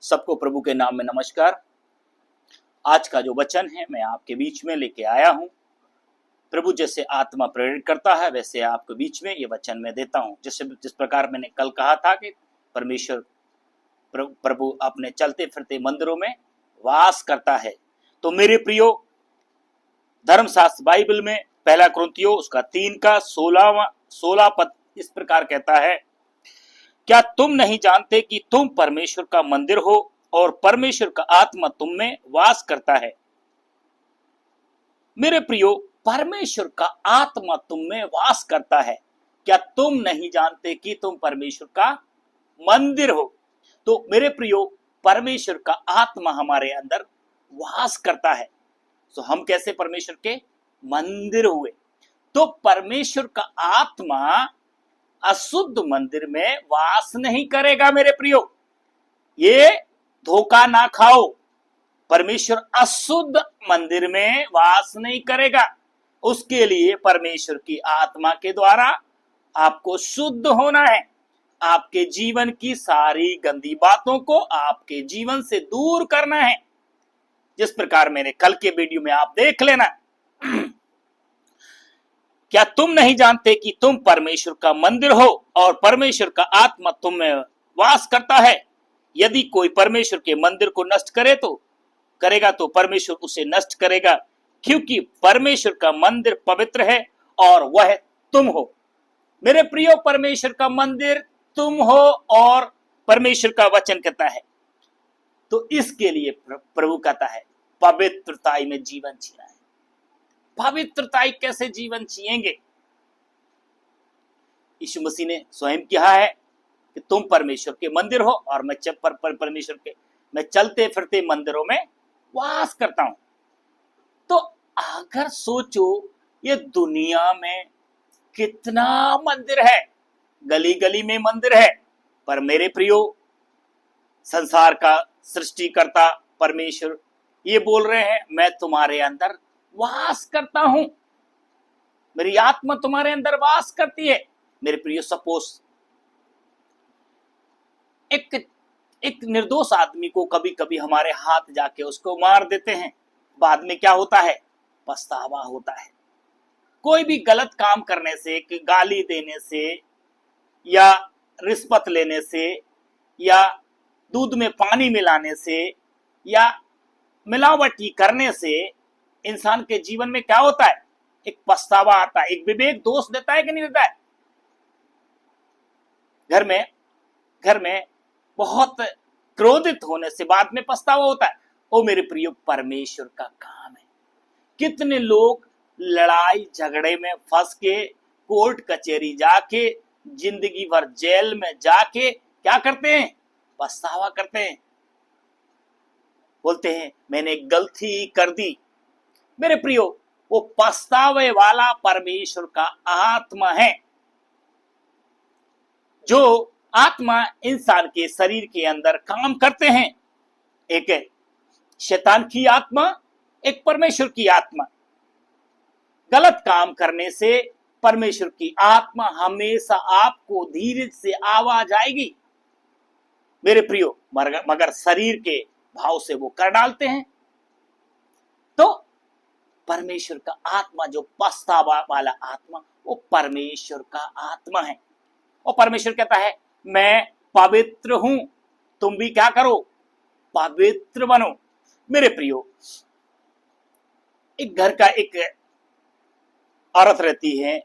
सबको प्रभु के नाम में नमस्कार। आज का जो वचन है मैं आपके बीच में लेके आया हूं। प्रभु जैसे आत्मा प्रेरित करता है वैसे आपके बीच में ये वचन मैं देता हूं। जिस प्रकार मैंने कल कहा था कि परमेश्वर प्रभु अपने चलते फिरते मंदिरों में वास करता है। तो मेरे प्रियो, धर्मशास्त्र बाइबल में पहला कुरिन्थियों उसका 3 का 16 पद इस प्रकार कहता है, क्या तुम नहीं जानते कि तुम परमेश्वर का मंदिर हो और परमेश्वर का आत्मा तुम में वास करता है। मेरे प्रियो, परमेश्वर का आत्मा तुम में वास करता है। क्या तुम नहीं जानते कि तुम परमेश्वर का मंदिर हो। तो मेरे प्रियो, परमेश्वर का आत्मा हमारे अंदर वास करता है। तो हम कैसे परमेश्वर के मंदिर हुए। तो परमेश्वर का आत्मा अशुद्ध मंदिर में वास नहीं करेगा। मेरे प्रियो, ये धोखा ना खाओ। परमेश्वर अशुद्ध मंदिर में वास नहीं करेगा। उसके लिए परमेश्वर की आत्मा के द्वारा आपको शुद्ध होना है। आपके जीवन की सारी गंदी बातों को आपके जीवन से दूर करना है। जिस प्रकार मैंने कल के वीडियो में आप देख लेना। क्या तुम नहीं जानते कि तुम परमेश्वर का मंदिर हो और परमेश्वर का आत्मा तुम में वास करता है। यदि कोई परमेश्वर के मंदिर को नष्ट करेगा तो परमेश्वर उसे नष्ट करेगा, क्योंकि परमेश्वर का मंदिर पवित्र है और वह तुम हो। मेरे प्रियो, परमेश्वर का मंदिर तुम हो और परमेश्वर का वचन कहता है। तो इसके लिए प्रभु कहता है पवित्रताई में जीवन जीना है। पवित्रताई कैसे जीवन जिएंगे। यीशु मसीह ने स्वयं कहा है कि तुम परमेश्वर के मंदिर हो और मैं चलते फिरते मंदिरों में वास करता हूं। तो अगर सोचो, ये दुनिया में कितना मंदिर है, गली गली में मंदिर है। पर मेरे प्रियो, संसार का सृष्टिकर्ता परमेश्वर ये बोल रहे हैं, मैं तुम्हारे अंदर वास करता हूं। मेरी आत्मा तुम्हारे अंदर वास करती है। मेरे प्रियो, सपोज एक निर्दोष आदमी को कभी कभी हमारे हाथ जाके उसको मार देते हैं। बाद में क्या होता है? पछतावा होता है। कोई भी गलत काम करने से, कि गाली देने से या रिश्वत लेने से या दूध में पानी मिलाने से या मिलावटी करने से इंसान के जीवन में क्या होता है? एक पछतावा आता है। एक विवेक दोष देता है कि नहीं देता है? घर में बहुत क्रोधित होने से बाद में पछतावा होता है। ओ मेरे प्रियो, परमेश्वर का काम है। कितने लोग लड़ाई झगड़े में फंस के कोर्ट कचहरी जाके जिंदगी भर जेल में जाके क्या करते हैं? पछतावा करते हैं। बोलते हैं मैंने एक गलती कर दी। मेरे प्रियो, वो पछतावे वाला परमेश्वर का आत्मा है। जो आत्मा इंसान के शरीर के अंदर काम करते हैं। एक शैतान की आत्मा, एक परमेश्वर की आत्मा। गलत काम करने से परमेश्वर की आत्मा हमेशा आपको धीरे से आवाज आएगी। मेरे प्रियो, मगर शरीर के भाव से वो कर डालते हैं। तो परमेश्वर का आत्मा, जो पछतावा वाला आत्मा, वो परमेश्वर का आत्मा है। और परमेश्वर कहता है मैं पवित्र हूं, तुम भी क्या करो? पवित्र बनो। मेरे प्रियो, एक घर का एक औरत रहती है,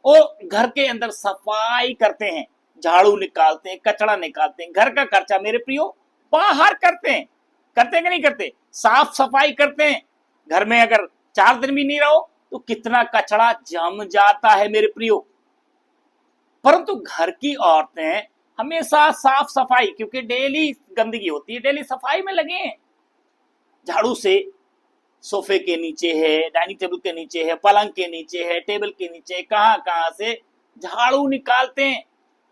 वो घर के अंदर सफाई करते हैं, झाड़ू निकालते हैं, कचरा निकालते हैं। घर का खर्चा मेरे प्रियो बाहर करते हैं कि नहीं करते? साफ सफाई करते हैं। घर में अगर 4 दिन भी नहीं रहो तो कितना कचरा जम जाता है मेरे प्रियो। परंतु घर की औरतें हमेशा साफ सफाई, क्योंकि डेली गंदगी होती है, डेली सफाई में लगे हैं। झाड़ू से सोफे के नीचे है, डाइनिंग टेबल के नीचे है, पलंग के नीचे है, टेबल के नीचे, कहां से झाड़ू निकालते हैं।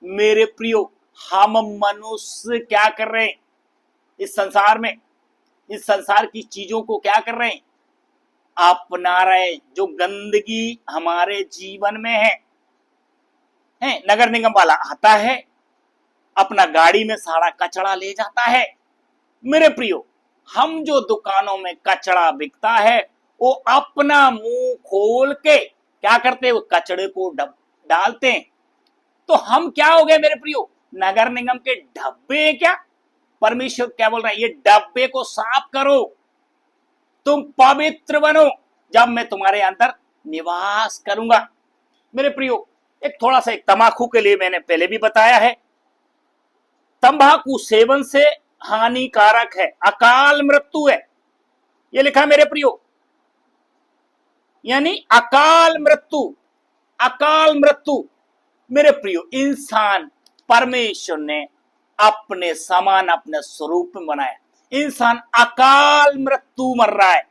मेरे प्रियो, हम मनुष्य क्या कर रहे हैं इस संसार में? इस संसार की चीजों को क्या कर रहे हैं? अपना रहे। जो गंदगी हमारे जीवन में है, नगर निगम वाला आता है, अपना गाड़ी में सारा कचरा ले जाता है, मेरे प्रियो, हम जो दुकानों में कचरा बिकता है वो अपना मुंह खोल के क्या करते हैं, वो कचड़े को डालते हैं। तो हम क्या हो गए मेरे प्रियो, नगर निगम के डब्बे हैं क्या? परमेश्वर क्या बोल रहा है, ये डब्बे को साफ करो, तुम पवित्र बनो, जब मैं तुम्हारे अंदर निवास करूंगा। मेरे प्रियो, एक थोड़ा सा एक तंबाकू के लिए मैंने पहले भी बताया है, तंबाकू सेवन से हानिकारक है, अकाल मृत्यु है, ये लिखा मेरे प्रियो, यानी अकाल मृत्यु, अकाल मृत्यु। मेरे प्रियो, इंसान परमेश्वर ने अपने समान अपने स्वरूप में बनाया, इंसान अकाल मृत्यु मर रहा है।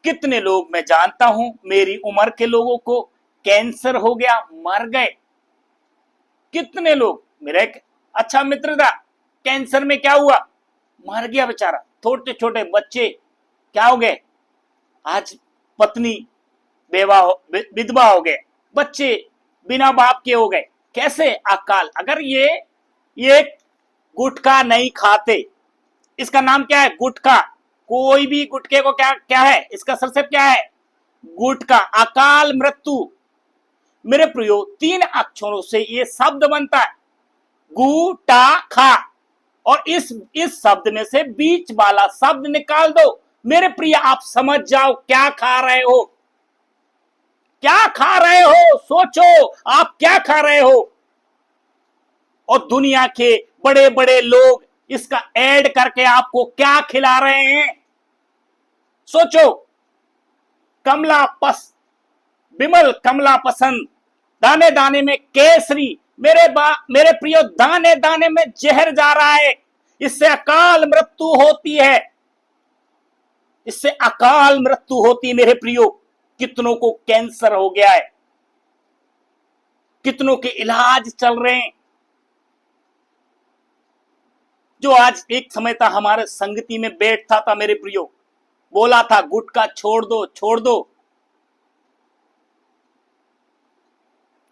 कितने लोग मैं जानता हूं, मेरी उम्र के लोगों को कैंसर हो गया, मर गए। कितने लोग, मेरा एक अच्छा मित्र था, कैंसर में क्या हुआ, मर गया बेचारा। छोटे छोटे बच्चे क्या हो गए, आज पत्नी विधवा हो गए, बच्चे बिना बाप के हो गए। कैसे? अकाल। अगर ये गुटखा नहीं खाते, इसका नाम क्या है, गुटखा, कोई भी गुटके को क्या क्या है, इसका सरसेप क्या है, गुटखा, अकाल मृत्यु। मेरे प्रियो, 3 अक्षरों से ये शब्द बनता है, गुटा खा, और इस शब्द में से बीच वाला शब्द निकाल दो। मेरे प्रिय, आप समझ जाओ क्या खा रहे हो, क्या खा रहे हो, सोचो आप क्या खा रहे हो। और दुनिया के बड़े बड़े लोग इसका ऐड करके आपको क्या खिला रहे हैं, सोचो। विमल कमला पसंद, दाने दाने में केसरी। मेरे प्रियो, दाने दाने में जहर जा रहा है, इससे अकाल मृत्यु होती है, इससे अकाल मृत्यु होती है। मेरे प्रियो, कितनों को कैंसर हो गया है, कितनों के इलाज चल रहे हैं। जो आज एक समय था हमारे संगति में बैठता था मेरे प्रियो, बोला था गुटखा छोड़ दो छोड़ दो,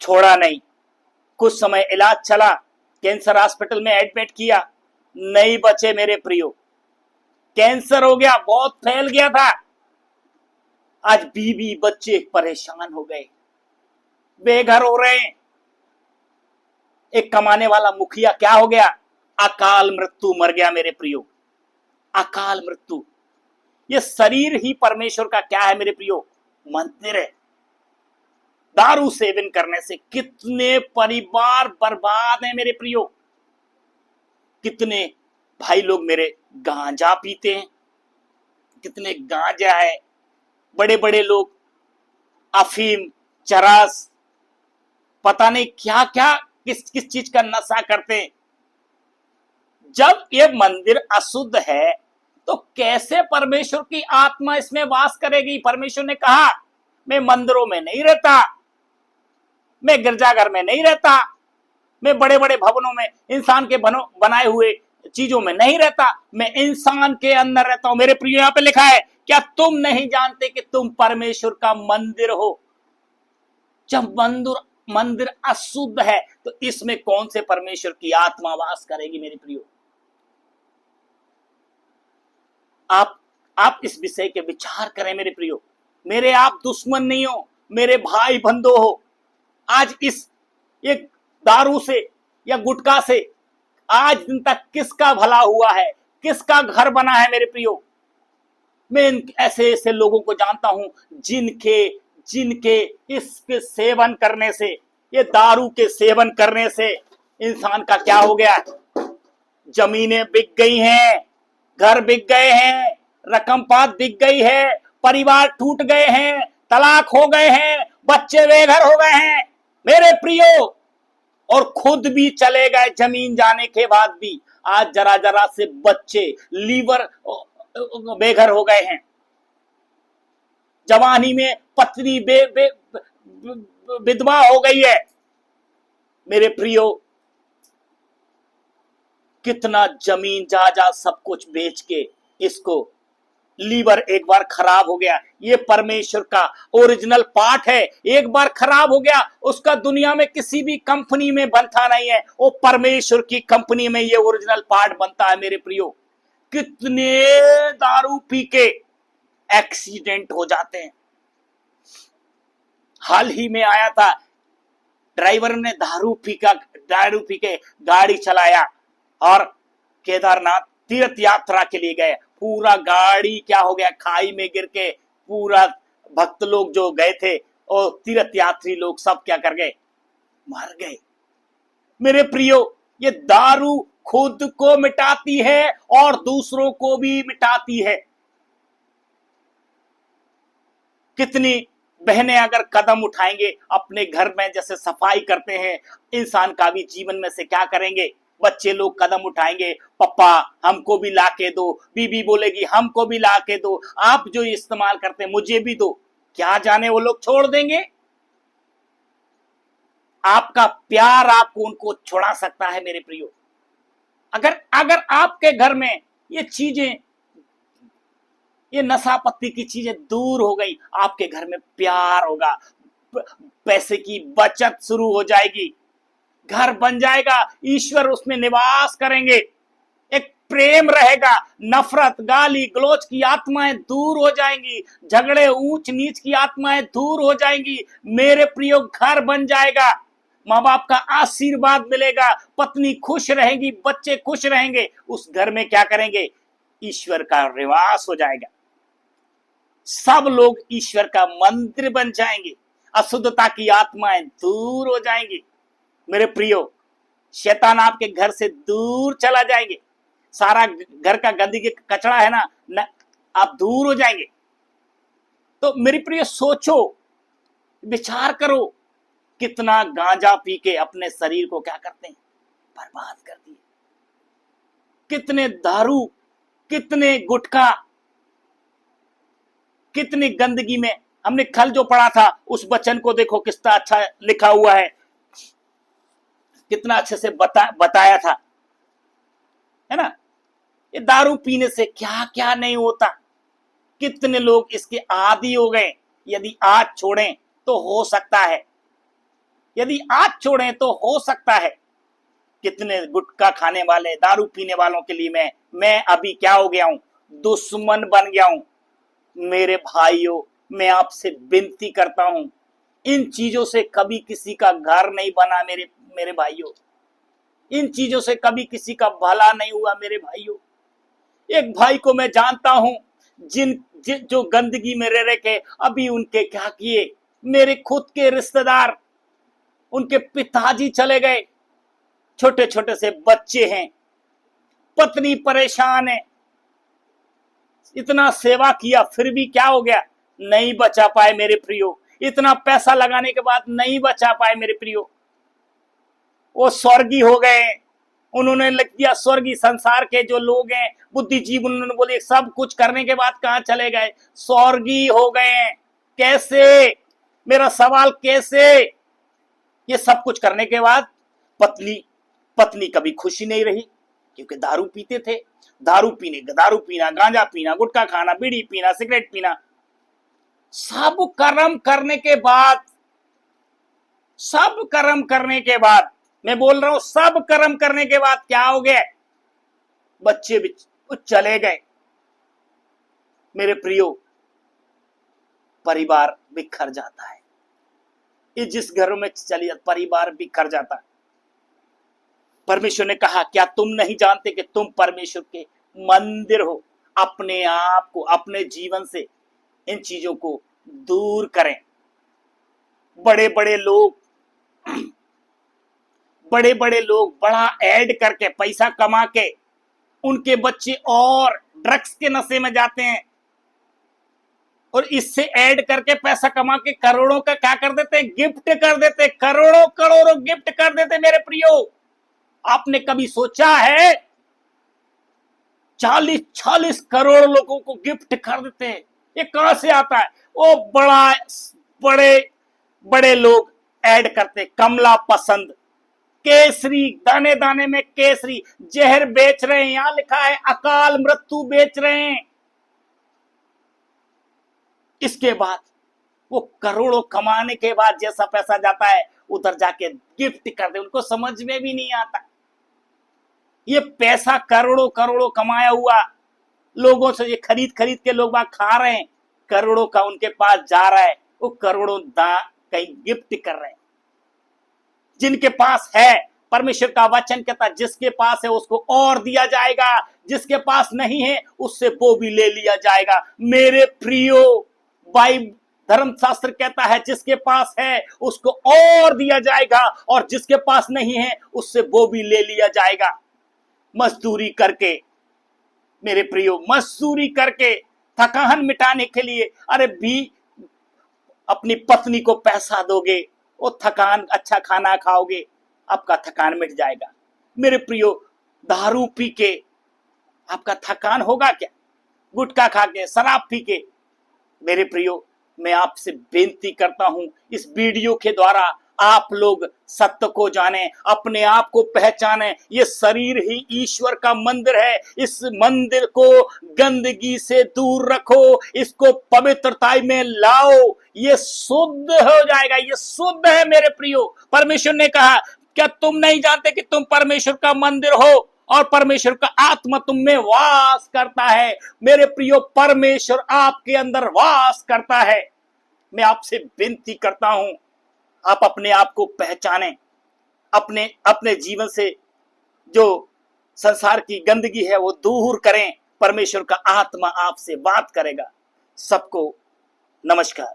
छोड़ा नहीं। कुछ समय इलाज चला, कैंसर हॉस्पिटल में एडमिट किया, नहीं बचे मेरे प्रियो, कैंसर हो गया, बहुत फैल गया था। आज बीवी बच्चे परेशान हो गए, बेघर हो रहे हैं। एक कमाने वाला मुखिया क्या हो गया, अकाल मृत्यु मर गया मेरे प्रियो, अकाल मृत्यु। ये शरीर ही परमेश्वर का क्या है मेरे प्रियो, मंदिर है। दारू सेवन करने से कितने परिवार बर्बाद हैं मेरे प्रियो। कितने भाई लोग मेरे गांजा पीते हैं, कितने गांजा है, बड़े बड़े लोग अफीम, चरस, पता नहीं क्या क्या किस किस चीज का नशा करते हैं। जब ये मंदिर अशुद्ध है तो कैसे परमेश्वर की आत्मा इसमें वास करेगी? परमेश्वर ने कहा, मैं मंदिरों में नहीं रहता, मैं गिरजाघर में नहीं रहता, मैं बड़े बड़े भवनों में इंसान के बनाए हुए चीजों में नहीं रहता, मैं इंसान के अंदर रहता हूं। मेरे प्रिय, यहां पे लिखा है, क्या तुम नहीं जानते कि तुम परमेश्वर का मंदिर हो? जब मंदिर अशुद्ध है तो इसमें कौन से परमेश्वर की आत्मा वास करेगी मेरे प्रियो? आप इस विषय के विचार करें मेरे प्रियो। मेरे आप दुश्मन नहीं हो, मेरे भाई बंधु हो। आज इस एक दारू से या गुटखा से आज दिन तक किसका भला हुआ है, किसका घर बना है मेरे प्रियो? मैं ऐसे ऐसे लोगों को जानता हूं जिनके इसके सेवन करने से, ये दारू के सेवन करने से इंसान का क्या हो गया, जमीनें बिक गई हैं, घर बिक गए हैं, रकम पात बिक गई है, परिवार टूट गए हैं, तलाक हो गए हैं, बच्चे बेघर हो गए हैं मेरे प्रियो, और खुद भी चले गए जमीन जाने के बाद भी। आज जरा जरा से बच्चे लीवर बेघर हो गए हैं, जवानी में पत्नी विधवा हो गई है मेरे प्रियो। कितना जमीन जायदाद सब कुछ बेच के इसको लीवर एक बार खराब हो गया, ये परमेश्वर का ओरिजिनल पार्ट है, एक बार खराब हो गया उसका दुनिया में किसी भी कंपनी में बनता नहीं है, वो परमेश्वर की कंपनी में ये ओरिजिनल पार्ट बनता है। मेरे प्रियो, कितने दारू पी के एक्सीडेंट हो जाते हैं। हाल ही में आया था, ड्राइवर ने दारू पी के गाड़ी चलाया और केदारनाथ तीर्थ यात्रा के लिए गए, पूरा गाड़ी क्या हो गया, खाई में गिर के पूरा भक्त लोग जो गए थे और तीर्थ यात्री लोग सब क्या कर गए, मर गए। मेरे प्रियो, ये दारू खुद को मिटाती है और दूसरों को भी मिटाती है। कितनी बहनें अगर कदम उठाएंगे अपने घर में, जैसे सफाई करते हैं इंसान का भी जीवन में से क्या करेंगे, बच्चे लोग कदम उठाएंगे, पापा हमको भी ला के दो, बीबी बोलेगी हमको भी ला के दो, आप जो इस्तेमाल करते हैं मुझे भी दो। क्या जाने वो लोग छोड़ देंगे? आपका प्यार आपको उनको छुड़ा सकता है। मेरे प्रियो, अगर अगर आपके घर में ये चीजें, ये नशा पत्ती की चीजें दूर हो गई, आपके घर में प्यार होगा, पैसे की बचत शुरू हो जाएगी, घर बन जाएगा, ईश्वर उसमें निवास करेंगे, एक प्रेम रहेगा, नफरत गाली गलौज की आत्माएं दूर हो जाएंगी, झगड़े ऊंच नीच की आत्माएं दूर हो जाएंगी। मेरे प्रियो, घर बन जाएगा, माँ बाप का आशीर्वाद मिलेगा, पत्नी खुश रहेगी, बच्चे खुश रहेंगे, उस घर में क्या करेंगे, ईश्वर का निवास हो जाएगा, सब लोग ईश्वर का मंदिर बन जाएंगे, अशुद्धता की आत्माएं दूर हो जाएंगी। मेरे प्रियो, शैतान आपके घर से दूर चला जाएंगे, सारा घर का गंदगी कचरा है ना, आप दूर हो जाएंगे। तो मेरी प्रिय, सोचो, विचार करो, कितना गांजा पी के अपने शरीर को क्या करते हैं, बर्बाद कर दिए। कितने दारू, कितने गुटखा, कितनी गंदगी में। हमने कल जो पढ़ा था उस वचन को देखो, कितना अच्छा लिखा हुआ है, कितना अच्छे से बताया था, है ना। ये दारू पीने से क्या क्या नहीं होता, कितने लोग इसके आदी हो गए। यदि आज छोड़ें तो हो सकता है, यदि आज छोड़ें तो हो सकता है। कितने गुटखा खाने वाले, दारू पीने वालों के लिए मैं अभी क्या हो गया हूं, दुश्मन बन गया हूं। मेरे भाइयों, मैं आपसे विनती करता हूं, इन चीजों से कभी किसी का घर नहीं बना। मेरे भाइयों, इन चीजों से कभी किसी का भला नहीं हुआ। मेरे भाइयों, एक भाई को मैं जानता हूं जो गंदगी में रह के अभी उनके क्या किए, मेरे खुद के रिश्तेदार, उनके पिताजी चले गए, छोटे छोटे से बच्चे हैं, पत्नी परेशान है, इतना सेवा किया फिर भी क्या हो गया, नहीं बचा पाए। मेरे प्रियो, इतना पैसा लगाने के बाद नहीं बचा पाए। मेरे प्रियो, वो स्वर्गी हो गए, उन्होंने लिख दिया स्वर्गीय। संसार के जो लोग हैं बुद्धिजीवी, उन्होंने बोले सब कुछ करने के बाद कहां चले गए, स्वर्गीय हो गए। कैसे, मेरा सवाल कैसे? ये सब कुछ करने के बाद पत्नी कभी खुशी नहीं रही, क्योंकि दारू पीते थे। दारू पीना, गांजा पीना, गुटखा खाना, बीड़ी पीना, सिगरेट पीना, सब कर्म करने के बाद, मैं बोल रहा हूं सब कर्म करने के बाद क्या हो गया, बच्चे भी चले गए। मेरे प्रियो, परिवार बिखर जाता है। ये जिस घरों में चली परिवार बिखर जाता है। परमेश्वर ने कहा, क्या तुम नहीं जानते कि तुम परमेश्वर के मंदिर हो? अपने आप को, अपने जीवन से इन चीजों को दूर करें। बड़े बड़े लोग बड़ा ऐड करके पैसा कमा के, उनके बच्चे और ड्रग्स के नशे में जाते हैं, और इससे ऐड करके पैसा कमा के करोड़ों का क्या कर देते हैं, गिफ्ट कर देते, करोड़ों गिफ्ट कर देते। मेरे प्रियो, आपने कभी सोचा है 40-40 करोड़ लोगों को गिफ्ट कर देते हैं? ये कहां से आता है? वो बड़े लोग ऐड करते, कमला पसंद, केसरी, दाने दाने में केसरी, जहर बेच रहे हैं। यहां लिखा है अकाल मृत्यु बेच रहे हैं। इसके बाद वो करोड़ों कमाने के बाद जैसा पैसा जाता है उधर जाके गिफ्ट कर दे, उनको समझ में भी नहीं आता। ये पैसा करोड़ों करोड़ों कमाया हुआ लोगों से ये खरीद खरीद के लोग बाग खा रहे हैं, करोड़ों का उनके पास जा रहा है, वो करोड़ों कहीं गिफ्ट कर रहे हैं। जिनके पास है, परमेश्वर का वचन कहता है जिसके पास है उसको और दिया जाएगा, जिसके पास नहीं है उससे वो भी ले लिया जाएगा। मेरे प्रियो, बाइबल धर्मशास्त्र कहता है जिसके पास है उसको और दिया जाएगा, और जिसके पास नहीं है उससे वो भी ले लिया जाएगा। मजदूरी करके मेरे प्रियो, मजदूरी करके थकान मिटाने के लिए अरे भी अपनी पत्नी को पैसा दोगे, वो थकान, अच्छा खाना खाओगे, आपका थकान मिट जाएगा। मेरे प्रियो, दारू पी के आपका थकान होगा क्या? गुटखा खा के, शराब पी के? मेरे प्रियो, मैं आपसे बेनती करता हूं इस वीडियो के द्वारा आप लोग सत्य को जाने, अपने आप को पहचाने। ये शरीर ही ईश्वर का मंदिर है, इस मंदिर को गंदगी से दूर रखो, इसको पवित्रता में लाओ, ये शुद्ध हो जाएगा, ये शुद्ध है। मेरे प्रियो, परमेश्वर ने कहा क्या तुम नहीं जानते कि तुम परमेश्वर का मंदिर हो और परमेश्वर का आत्मा तुम में वास करता है? मेरे प्रियो, परमेश्वर आपके अंदर वास करता है। मैं आपसे विनती करता हूं आप अपने आप को पहचानें, अपने अपने जीवन से जो संसार की गंदगी है वो दूर करें। परमेश्वर का आत्मा आपसे बात करेगा। सबको नमस्कार।